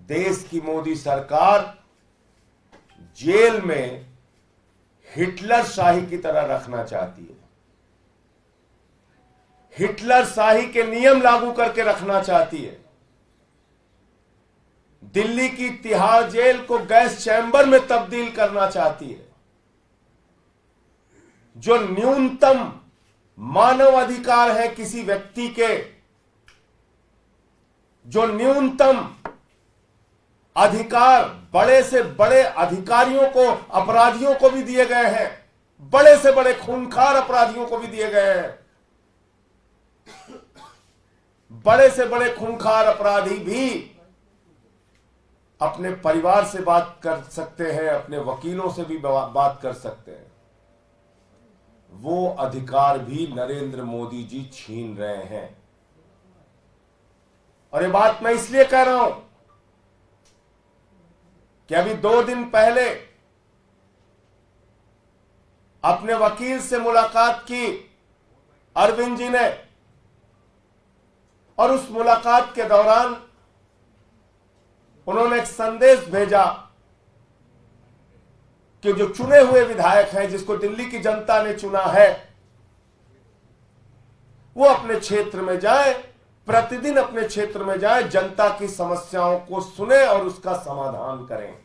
देश की मोदी सरकार जेल में हिटलर शाही की तरह रखना चाहती है, हिटलर शाही के नियम लागू करके रखना चाहती है। दिल्ली की तिहाड़ जेल को गैस चैंबर में तब्दील करना चाहती है। जो न्यूनतम मानव अधिकार है किसी व्यक्ति के, जो न्यूनतम अधिकार बड़े से बड़े अधिकारियों को, अपराधियों को भी दिए गए हैं, बड़े से बड़े खूंखार अपराधियों को भी दिए गए हैं। बड़े से बड़े खूंखार अपराधी भी अपने परिवार से बात कर सकते हैं, अपने वकीलों से भी बात कर सकते हैं। वो अधिकार भी नरेंद्र मोदी जी छीन रहे हैं। और ये बात मैं इसलिए कह रहा हूं कि अभी 2 दिन पहले अपने वकील से मुलाकात की अरविंद जी ने, और उस मुलाकात के दौरान उन्होंने एक संदेश भेजा कि जो चुने हुए विधायक हैं, जिसको दिल्ली की जनता ने चुना है, वो अपने क्षेत्र में जाए, प्रतिदिन अपने क्षेत्र में जाए, जनता की समस्याओं को सुने और उसका समाधान करें।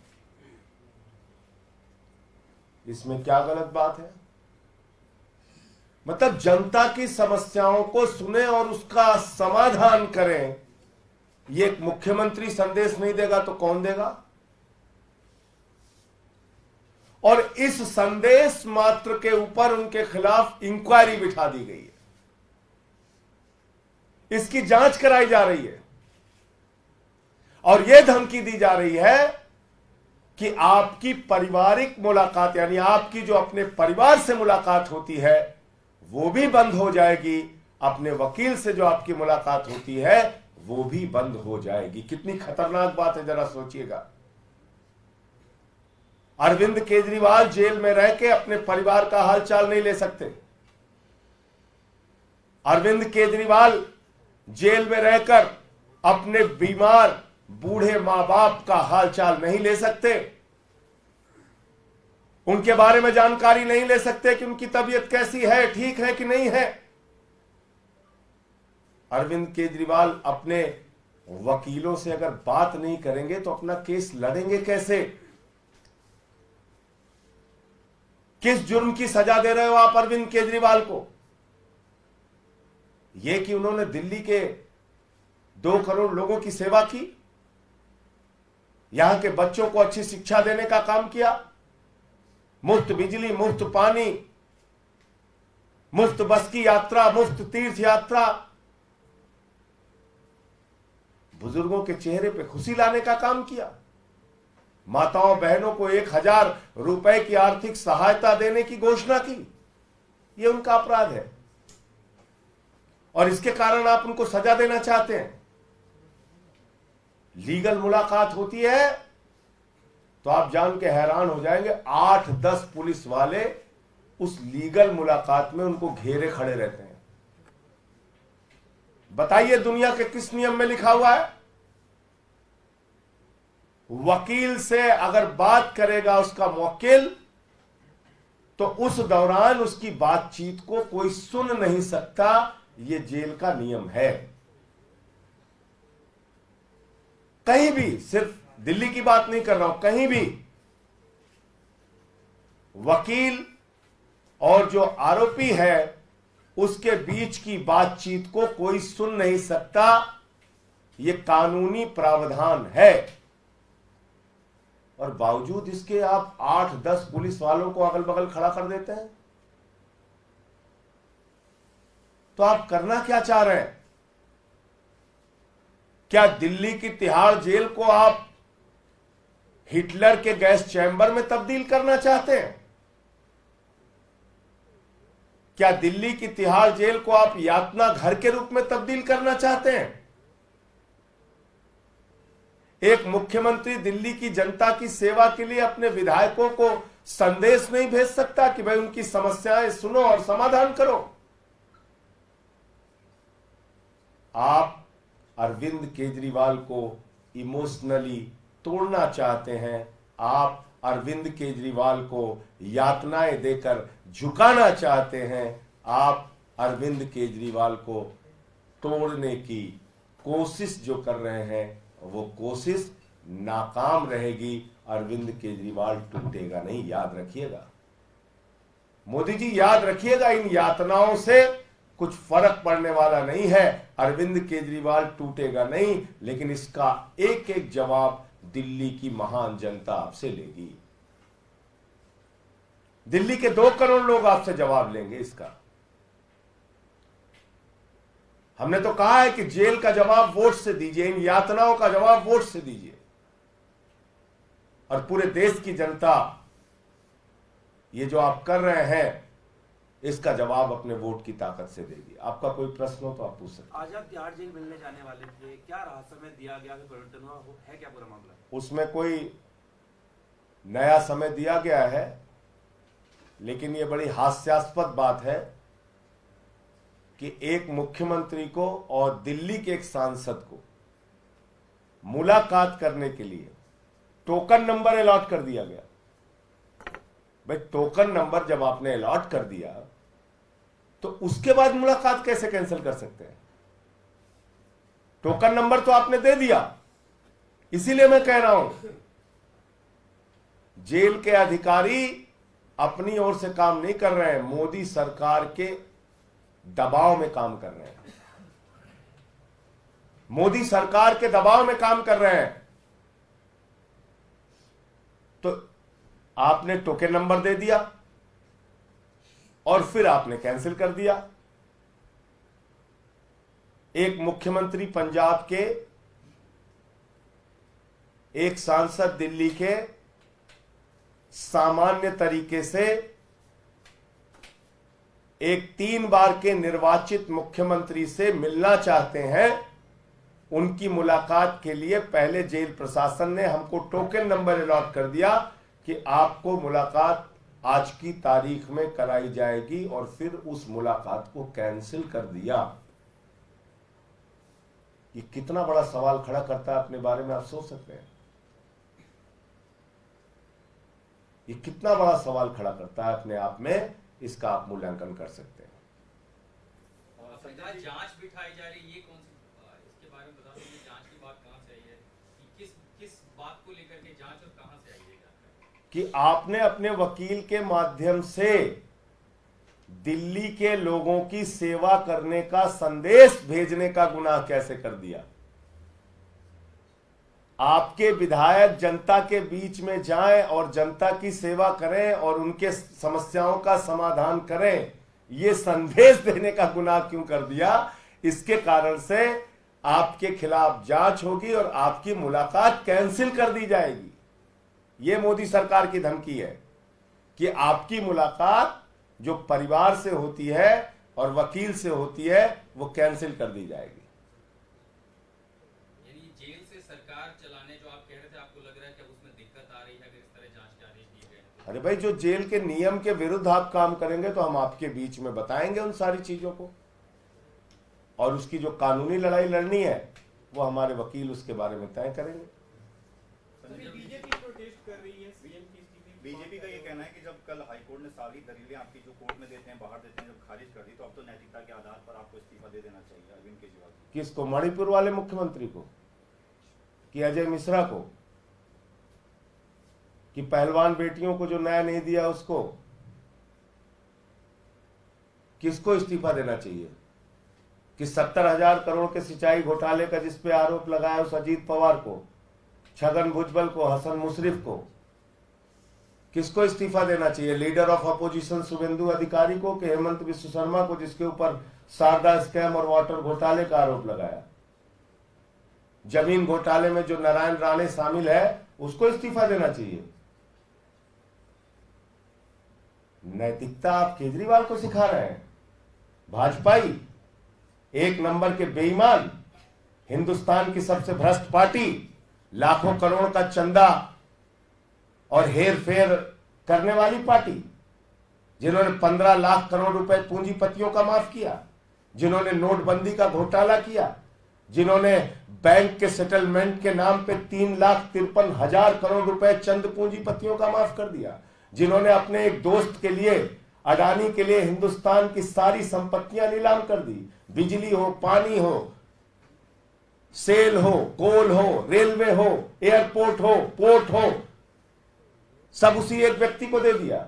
इसमें क्या गलत बात है? मतलब जनता की समस्याओं को सुने और उसका समाधान करें। ये एक मुख्यमंत्री संदेश नहीं देगा तो कौन देगा? और इस संदेश मात्र के ऊपर उनके खिलाफ इंक्वायरी बिठा दी गई है, इसकी जांच कराई जा रही है, और यह धमकी दी जा रही है कि आपकी पारिवारिक मुलाकात, यानी आपकी जो अपने परिवार से मुलाकात होती है, वो भी बंद हो जाएगी। अपने वकील से जो आपकी मुलाकात होती है वो भी बंद हो जाएगी। कितनी खतरनाक बात है, जरा सोचिएगा। अरविंद केजरीवाल जेल में रह के अपने परिवार का हालचाल नहीं ले सकते। अरविंद केजरीवाल जेल में रहकर अपने बीमार बूढ़े मां बाप का हालचाल नहीं ले सकते, उनके बारे में जानकारी नहीं ले सकते कि उनकी तबीयत कैसी है, ठीक है कि नहीं है। अरविंद केजरीवाल अपने वकीलों से अगर बात नहीं करेंगे तो अपना केस लड़ेंगे कैसे? किस जुर्म की सजा दे रहे हो आप अरविंद केजरीवाल को? यह कि उन्होंने दिल्ली के 2 करोड़ लोगों की सेवा की, यहां के बच्चों को अच्छी शिक्षा देने का काम किया, मुफ्त बिजली, मुफ्त पानी, मुफ्त बस की यात्रा, मुफ्त तीर्थ यात्रा, बुजुर्गों के चेहरे पे खुशी लाने का काम किया, माताओं बहनों को 1000 रुपए की आर्थिक सहायता देने की घोषणा की। यह उनका अपराध है और इसके कारण आप उनको सजा देना चाहते हैं। लीगल मुलाकात होती है तो आप जान के हैरान हो जाएंगे, 8-10 पुलिस वाले उस लीगल मुलाकात में उनको घेरे खड़े रहते हैं। बताइए दुनिया के किस नियम में लिखा हुआ है? वकील से अगर बात करेगा उसका मुवक्किल तो उस दौरान उसकी बातचीत को कोई सुन नहीं सकता। यह जेल का नियम है। कहीं भी, सिर्फ दिल्ली की बात नहीं कर रहा हूं, कहीं भी वकील और जो आरोपी है उसके बीच की बातचीत को कोई सुन नहीं सकता। यह कानूनी प्रावधान है और बावजूद इसके आप 8-10 पुलिस वालों को अगल बगल खड़ा कर देते हैं। तो आप करना क्या चाह रहे हैं? क्या दिल्ली की तिहाड़ जेल को आप हिटलर के गैस चैंबर में तब्दील करना चाहते हैं? क्या दिल्ली की तिहाड़ जेल को आप यातना घर के रूप में तब्दील करना चाहते हैं? एक मुख्यमंत्री दिल्ली की जनता की सेवा के लिए अपने विधायकों को संदेश नहीं भेज सकता कि भाई उनकी समस्याएं सुनो और समाधान करो? आप अरविंद केजरीवाल को इमोशनली तोड़ना चाहते हैं, आप अरविंद केजरीवाल को यातनाएं देकर झुकाना चाहते हैं, आप अरविंद केजरीवाल को तोड़ने की कोशिश जो कर रहे हैं वो कोशिश नाकाम रहेगी। अरविंद केजरीवाल टूटेगा नहीं, याद रखिएगा। मोदी जी याद रखिएगा, इन यातनाओं से कुछ फर्क पड़ने वाला नहीं है। अरविंद केजरीवाल टूटेगा नहीं, लेकिन इसका एक एक जवाब दिल्ली की महान जनता आपसे लेगी। दिल्ली के 2 करोड़ लोग आपसे जवाब लेंगे इसका। हमने तो कहा है कि जेल का जवाब वोट से दीजिए, इन यातनाओं का जवाब वोट से दीजिए, और पूरे देश की जनता ये जो आप कर रहे हैं इसका जवाब अपने वोट की ताकत से देगी। आपका कोई प्रश्न हो तो आप पूछ सकते हैं। आज आप तिहाड़ जेल मिलने जाने वाले थे, क्या राहत समय दिया गया, परिवर्तन हुआ है क्या पूरा मामला? उसमें कोई नया समय दिया गया है, लेकिन ये बड़ी हास्यास्पद बात है कि एक मुख्यमंत्री को और दिल्ली के एक सांसद को मुलाकात करने के लिए टोकन नंबर अलॉट कर दिया गया। भाई टोकन नंबर जब आपने अलॉट कर दिया तो उसके बाद मुलाकात कैसे कैंसिल कर सकते हैं? टोकन नंबर तो आपने दे दिया। इसीलिए मैं कह रहा हूं जेल के अधिकारी अपनी ओर से काम नहीं कर रहे हैं, मोदी सरकार के दबाव में काम कर रहे हैं, मोदी सरकार के दबाव में काम कर रहे हैं। तो आपने टोकन नंबर दे दिया और फिर आपने कैंसिल कर दिया। एक मुख्यमंत्री पंजाब के, एक सांसद दिल्ली के सामान्य तरीके से एक 3 बार के निर्वाचित मुख्यमंत्री से मिलना चाहते हैं। उनकी मुलाकात के लिए पहले जेल प्रशासन ने हमको टोकन नंबर अलॉट कर दिया कि आपको मुलाकात आज की तारीख में कराई जाएगी, और फिर उस मुलाकात को कैंसिल कर दिया। ये कितना बड़ा सवाल खड़ा करता है अपने बारे में, आप सोच सकते हैं। ये कितना बड़ा सवाल खड़ा करता है अपने आप में, इसका आप मूल्यांकन कर सकते हैं। जांच बिठाई जा रही, ये कौन सी, इसके बारे में बता दीजिए। जांच की बात कहां से आई है, कि किस बात को लेकर के जांच और कहां से आई है? कि आपने अपने वकील के माध्यम से दिल्ली के लोगों की सेवा करने का संदेश भेजने का गुनाह कैसे कर दिया? आपके विधायक जनता के बीच में जाएं और जनता की सेवा करें और उनके समस्याओं का समाधान करें, ये संदेश देने का गुनाह क्यों कर दिया? इसके कारण से आपके खिलाफ जांच होगी और आपकी मुलाकात कैंसिल कर दी जाएगी। ये मोदी सरकार की धमकी है कि आपकी मुलाकात जो परिवार से होती है और वकील से होती है वो कैंसिल कर दी जाएगी। यानी जेल से सरकार चलाने जो आप कह रहे थे, आपको लग रहा है कि उसमें दिक्कत आ रही है अगर इस तरह जांच जारी की गई? अरे भाई, जो जेल के नियम के विरुद्ध आप काम करेंगे तो हम आपके बीच में बताएंगे उन सारी चीजों को, और उसकी जो कानूनी लड़ाई लड़नी है वो हमारे वकील उसके बारे में तय करेंगे। बीजेपी का ये कहना है कि जब कल हाईकोर्ट ने सारी दलीलें आपकी जो कोर्ट में देते हैं, बाहर देते हैं, जब खारिज कर दी, तो अब तो नैतिकता के आधार पर आपको इस्तीफा दे देना चाहिए अरविंद केजरीवाल। किसको? मणिपुर वाले मुख्यमंत्री को, कि अजय मिश्रा को, कि पहलवान बेटियों को जो न्याय नहीं दिया उसको? किसको इस्तीफा देना चाहिए? कि 70,000 करोड़ के सिंचाई घोटाले का जिस पे आरोप लगाया उस अजीत पवार को, छगन भुजबल को, हसन मुशर्रफ को, किसको इस्तीफा देना चाहिए? लीडर ऑफ अपोजिशन शुभेंदु अधिकारी को कि हेमंत विश्व शर्मा को, जिसके ऊपर शारदा स्कैम और वाटर घोटाले का आरोप लगाया? जमीन घोटाले में जो नारायण राणे शामिल है उसको इस्तीफा देना चाहिए? नैतिकता आप केजरीवाल को सिखा रहे हैं। भाजपाई, एक नंबर के बेईमान, हिंदुस्तान की सबसे भ्रष्ट पार्टी, लाखों करोड़ का चंदा और हेर फेर करने वाली पार्टी, जिन्होंने 15 लाख करोड़ रुपए पूंजीपतियों का माफ किया, जिन्होंने नोटबंदी का घोटाला किया, जिन्होंने बैंक के सेटलमेंट के नाम पे 3,53,000 करोड़ रुपए चंद पूंजीपतियों का माफ कर दिया, जिन्होंने अपने एक दोस्त के लिए, अडानी के लिए हिंदुस्तान की सारी संपत्तियां नीलाम कर दी, बिजली हो, पानी हो, सेल हो, कोल हो, रेलवे हो, एयरपोर्ट हो, पोर्ट हो, सब उसी एक व्यक्ति को दे दिया।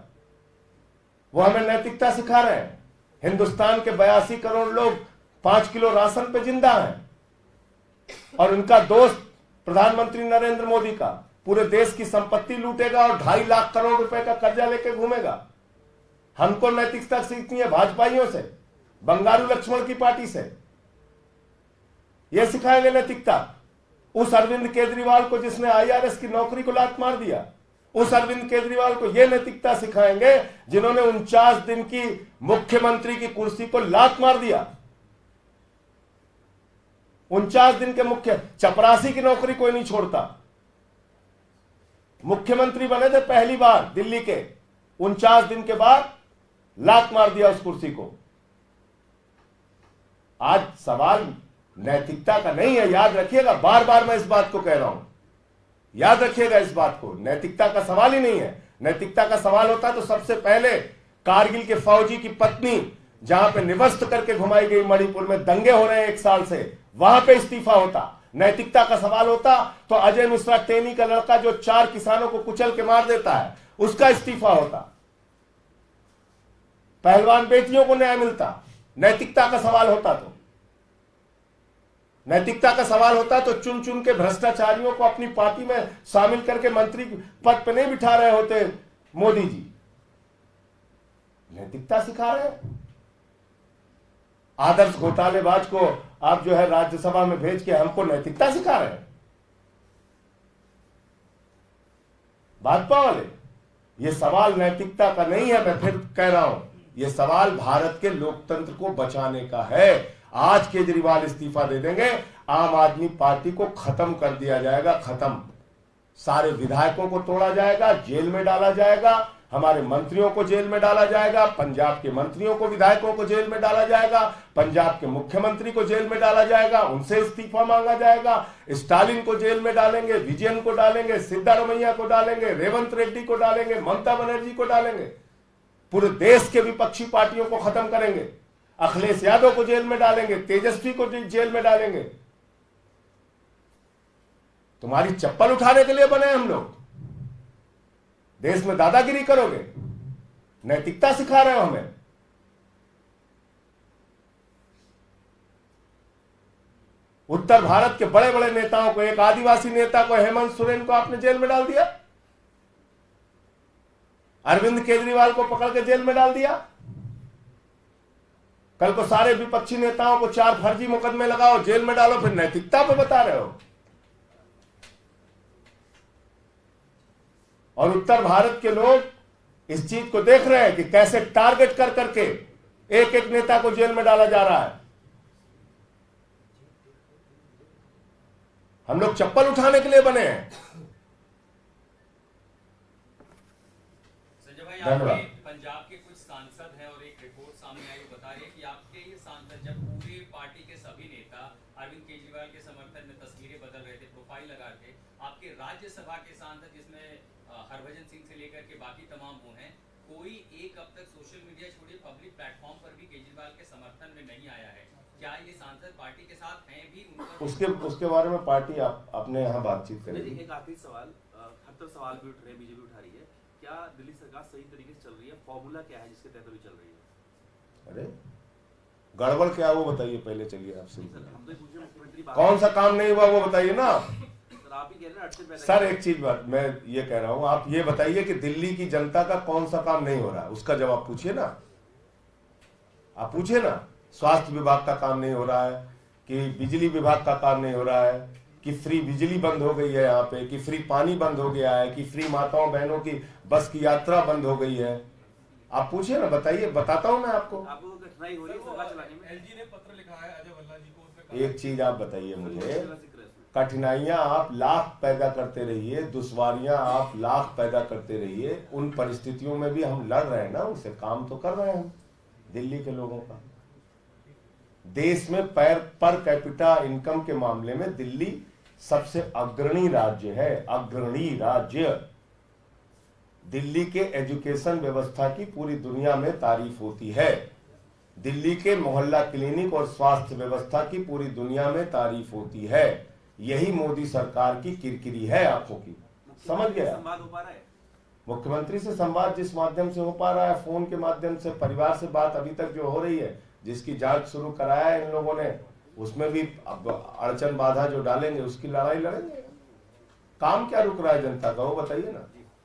वो हमें नैतिकता सिखा रहे हैं। हिंदुस्तान के 82 करोड़ लोग 5 किलो राशन पे जिंदा हैं, और उनका दोस्त प्रधानमंत्री नरेंद्र मोदी का पूरे देश की संपत्ति लूटेगा और 2.5 लाख करोड़ रुपए का कर्जा लेके घूमेगा। हमको नैतिकता सीखनी है भाजपाइयों से, बंगारू लक्ष्मण की पार्टी से। यह सिखाएंगे नैतिकता। उस अरविंद केजरीवाल को जिसने IRS की नौकरी को लात मार दिया, उस अरविंद केजरीवाल को यह नैतिकता सिखाएंगे जिन्होंने 49 दिन की मुख्यमंत्री की कुर्सी को लात मार दिया। 49 दिन के मुख्य, चपरासी की नौकरी कोई नहीं छोड़ता। मुख्यमंत्री बने थे पहली बार दिल्ली के, 49 दिन के बाद लात मार दिया उस कुर्सी को। आज सवाल नैतिकता का नहीं है, याद रखिएगा, बार बार मैं इस बात को कह रहा हूं, याद रखिएगा इस बात को। नैतिकता का सवाल ही नहीं है। नैतिकता का सवाल होता तो सबसे पहले कारगिल के फौजी की पत्नी, जहां पे निवस्त करके घुमाई गई, मणिपुर में दंगे हो रहे हैं 1 साल से, वहां पे इस्तीफा होता। नैतिकता का सवाल होता तो अजय मिश्रा टेनी का लड़का जो 4 किसानों को कुचल के मार देता है, उसका इस्तीफा होता। पहलवान बेटियों को न्याय मिलता। नैतिकता का सवाल होता तो, नैतिकता का सवाल होता तो चुन चुन के भ्रष्टाचारियों को अपनी पार्टी में शामिल करके मंत्री पद पर नहीं बिठा रहे होते मोदी जी। नैतिकता सिखा रहे हैं। आदर्श घोटालेबाज को आप जो है राज्यसभा में भेज के हमको नैतिकता सिखा रहे हैं भाजपा वाले। ये सवाल नैतिकता का नहीं है, मैं फिर कह रहा हूं, ये सवाल भारत के लोकतंत्र को बचाने का है। आज केजरीवाल इस्तीफा दे देंगे, आम आदमी पार्टी को खत्म कर दिया जाएगा, खत्म। सारे विधायकों को तोड़ा जाएगा, जेल में डाला जाएगा, हमारे मंत्रियों को जेल में डाला जाएगा, पंजाब के मंत्रियों को, विधायकों को जेल में डाला जाएगा, पंजाब के मुख्यमंत्री को जेल में डाला जाएगा, उनसे इस्तीफा मांगा जाएगा, स्टालिन को जेल में डालेंगे, विजयन को डालेंगे, सिद्धारमैया को डालेंगे, रेवंत रेड्डी को डालेंगे, ममता बनर्जी को डालेंगे, पूरे देश के विपक्षी पार्टियों को खत्म करेंगे, अखिलेश यादव को जेल में डालेंगे, तेजस्वी को जेल में डालेंगे। तुम्हारी चप्पल उठाने के लिए बने हम लोग? देश में दादागिरी करोगे? नैतिकता सिखा रहे हो हमें। उत्तर भारत के बड़े बड़े नेताओं को, एक आदिवासी नेता को, हेमंत सोरेन को आपने जेल में डाल दिया, अरविंद केजरीवाल को पकड़ के जेल में डाल दिया। कल को सारे विपक्षी नेताओं को 4 फर्जी मुकदमे लगाओ, जेल में डालो, फिर नैतिकता पे बता रहे हो। और उत्तर भारत के लोग इस चीज को देख रहे हैं कि कैसे टारगेट कर करके एक एक नेता को जेल में डाला जा रहा है। हम लोग चप्पल उठाने के लिए बने हैं। संजय भाई, आपके पंजाब के कुछ सांसद हैं और एक रिपोर्ट सामने आई बता रही है कि आपके ये सांसद जब पूरी पार्टी के सभी नेता अरविंद केजरीवाल के समर्थन में तस्वीरें बदल रहे थे, प्रोफाइल लगा रहे थे, आपके राज्यसभा के सांसद जिसमें हरभजन सिंह से लेकर के बाकी तमाम वो हैं, कोई एक अब तक सोशल मीडिया छोड़िए पब्लिक प्लेटफॉर्म पर भी केजरीवाल के समर्थन में नहीं आया है। क्या ये सांसद पार्टी के साथ हैं भी? उसके बारे में पार्टी अपने यहाँ बातचीत करेगी। एक आखिरी सवाल, हर तरफ सवाल भी उठ रहे हैं, बीजेपी उठा रही है, क्या दिल्ली सरकार सही तरीके से चल रही है? फॉर्मूला क्या है जिसके तहत अभी चल रही है? अरे गड़बड़ क्या वो बताइए पहले, चलिए आपसे। हम तो पूछे मुख्यमंत्री कौन सा काम नहीं हुआ वो बताइए ना। आप ही कह रहे हैं अड़चन पैदा। सर एक चीज बात मैं ये कह रहा हूं, आप ये बताइए कि दिल्ली की जनता का कौन सा काम नहीं हो रहा है, उसका जवाब पूछिए ना। आप पूछिए ना, स्वास्थ्य विभाग का काम नहीं हो रहा है, कि बिजली विभाग का काम नहीं हो रहा है, कि फ्री बिजली बंद हो गई है यहाँ पे, कि फ्री पानी बंद हो गया है, कि फ्री माताओं बहनों की बस की यात्रा बंद हो गई है। आप पूछिए ना, बताइए, बताता हूं मैं आपको। आपको कठिनाई हो रही है सरकार चलाने में? एलजी ने पत्र लिखा है अजय भल्ला जी को, उसमें एक चीज आप बताइए मुझे, कठिनाइयां आप लाख पैदा करते रहिए, दुश्वारियां आप लाख पैदा करते रहिए, उन परिस्थितियों में भी हम लड़ रहे हैं ना, उनसे काम तो कर रहे हैं हम दिल्ली के लोगों का। देश में पर कैपिटा इनकम के मामले में दिल्ली सबसे अग्रणी राज्य है, अग्रणी राज्य। दिल्ली के एजुकेशन व्यवस्था की पूरी दुनिया में तारीफ होती है। दिल्ली के मोहल्ला क्लिनिक और स्वास्थ्य व्यवस्था की पूरी दुनिया में तारीफ होती है। यही मोदी सरकार की किरकिरी है आंखों की। समझ गया? संवाद हो पा रहा है? मुख्यमंत्री से संवाद जिस माध्यम से हो पा रहा है, फोन के माध्यम से, परिवार से बात अभी तक जो हो रही है, जिसकी जांच शुरू कराया है इन लोगों ने, उसमें भी अब अड़चन बाधा जो डालेंगे उसकी लड़ाई लड़ेंगे। काम क्या रुक रहा है जनता का, वो बताइए ना।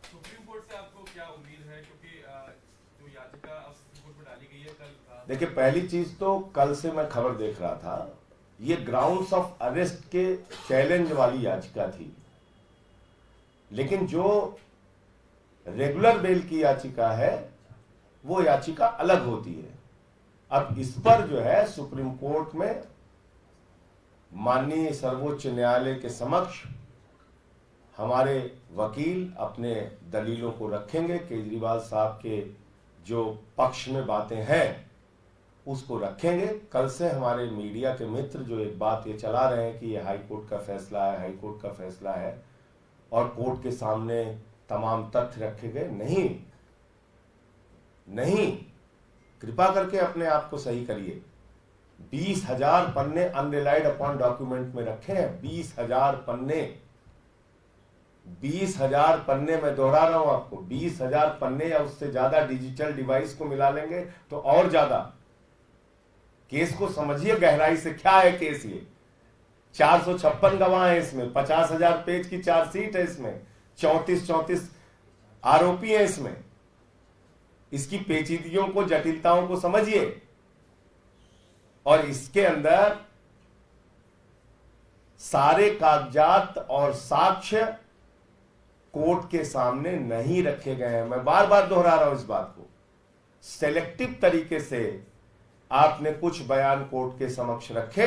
सुप्रीम कोर्ट से आपको क्या उम्मीद है, क्योंकि जो याचिका अब सुप्रीम कोर्ट में डाली गई है कल? देखिए, पहली चीज तो कल से मैं खबर देख रहा था, ये ग्राउंड्स ऑफ अरेस्ट के चैलेंज वाली याचिका थी, लेकिन जो रेगुलर बेल की याचिका है वो याचिका अलग होती है। अब इस पर जो है सुप्रीम कोर्ट में माननीय सर्वोच्च न्यायालय के समक्ष हमारे वकील अपने दलीलों को रखेंगे। केजरीवाल साहब के जो पक्ष में बातें हैं उसको रखेंगे। कल से हमारे मीडिया के मित्र जो एक बात ये चला रहे हैं कि ये हाई कोर्ट का फैसला है, हाई कोर्ट का फैसला है और कोर्ट के सामने तमाम तथ्य रखे गए, नहीं, कृपा करके अपने आप को सही करिए। 20,000 पन्ने अनरिलाइड अपॉन डॉक्यूमेंट में रखे हैं। 20,000 पन्ने, 20,000 पन्ने, मैं दोहरा रहा हूं आपको, 20,000 पन्ने या उससे ज्यादा डिजिटल डिवाइस को मिला लेंगे तो और ज्यादा। केस को समझिए गहराई से, क्या है केस ये। 456 गवाह है इसमें, 50,000 पेज की चार्जशीट है इसमें, 34 आरोपी हैं इसमें। इसकी पेचीदगियों को, जटिलताओं को समझिए। और इसके अंदर सारे कागजात और साक्ष्य कोर्ट के सामने नहीं रखे गए हैं। मैं बार बार दोहरा रहा हूं इस बात को। सेलेक्टिव तरीके से आपने कुछ बयान कोर्ट के समक्ष रखे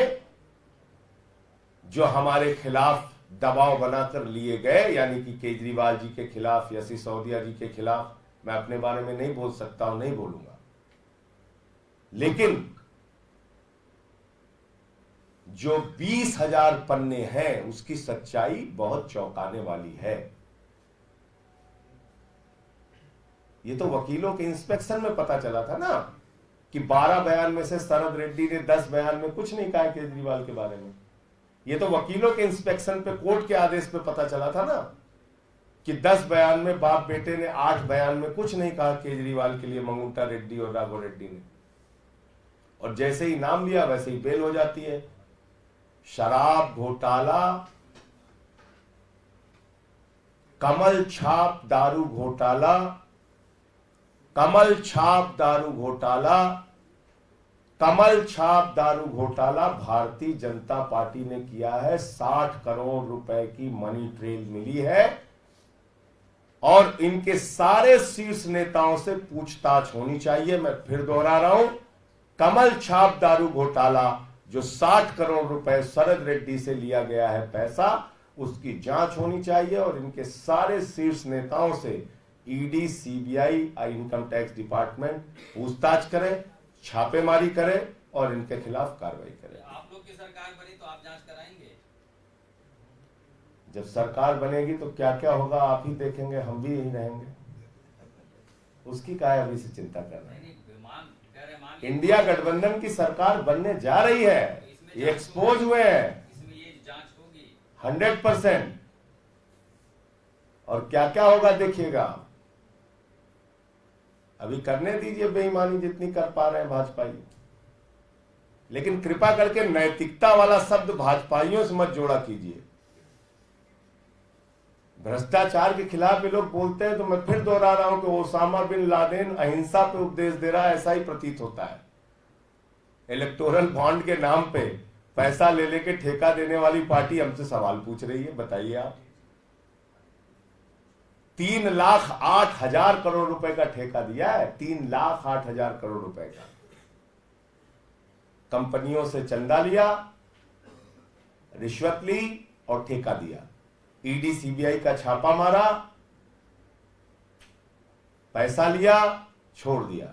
जो हमारे खिलाफ दबाव बनाकर लिए गए, यानी कि केजरीवाल जी के खिलाफ या सिसोदिया जी के खिलाफ। मैं अपने बारे में नहीं बोल सकता हूं, नहीं बोलूंगा, लेकिन जो 20,000 पन्ने हैं उसकी सच्चाई बहुत चौंकाने वाली है। ये तो वकीलों के इंस्पेक्शन में पता चला था ना कि 12 बयान में से शरद रेड्डी ने 10 बयान में कुछ नहीं कहा केजरीवाल के बारे में। ये तो वकीलों के इंस्पेक्शन पे, कोर्ट के आदेश पे पता चला था ना कि 10 बयान में बाप बेटे ने 8 बयान में कुछ नहीं कहा केजरीवाल के लिए, मंगुंटा रेड्डी और राघव रेड्डी ने। और जैसे ही नाम लिया वैसे ही बेल हो जाती है। शराब घोटाला, कमल छाप दारू घोटाला, कमल छाप दारू घोटाला, कमल छाप दारू घोटाला भारतीय जनता पार्टी ने किया है। 60 करोड़ रुपए की मनी ट्रेल मिली है और इनके सारे शीर्ष नेताओं से पूछताछ होनी चाहिए। मैं फिर दोहरा रहा हूं, कमल छाप दारू घोटाला जो 60 करोड़ रुपए शरद रेड्डी से लिया गया है पैसा, उसकी जांच होनी चाहिए और इनके सारे शीर्ष नेताओं से ED, CBI, income tax department पूछताछ करे, छापेमारी करे और इनके खिलाफ कार्रवाई करे। आप लोग की सरकार बनी तो आप जांच कराएंगे? जब सरकार बनेगी तो क्या क्या होगा आप ही देखेंगे, हम भी यही रहेंगे। उसकी क्या है अभी से चिंता कर रहे हैं। इंडिया गठबंधन की सरकार बनने जा रही है, ये एक्सपोज हुए हैं, इसमें ये जांच होगी 100%। और क्या क्या होगा देखिएगा। अभी करने दीजिए बेईमानी जितनी कर पा रहे हैं भाजपाई, लेकिन कृपा करके नैतिकता वाला शब्द भाजपाइयों से मत जोड़ा कीजिए। भ्रष्टाचार के खिलाफ ये लोग बोलते हैं तो मैं फिर दोहरा रहा हूं कि ओसामा बिन लादेन अहिंसा पे उपदेश दे रहा है, ऐसा ही प्रतीत होता है। इलेक्टोरल बॉन्ड के नाम पे पैसा ले लेके ठेका देने वाली पार्टी हमसे सवाल पूछ रही है, बताइए आप। 3,08,000 करोड़ रुपए का ठेका दिया है, 3,08,000 करोड़ रुपए का। कंपनियों से चंदा लिया, रिश्वत ली और ठेका दिया। ईडी, सीबीआई का छापा मारा, पैसा लिया, छोड़ दिया।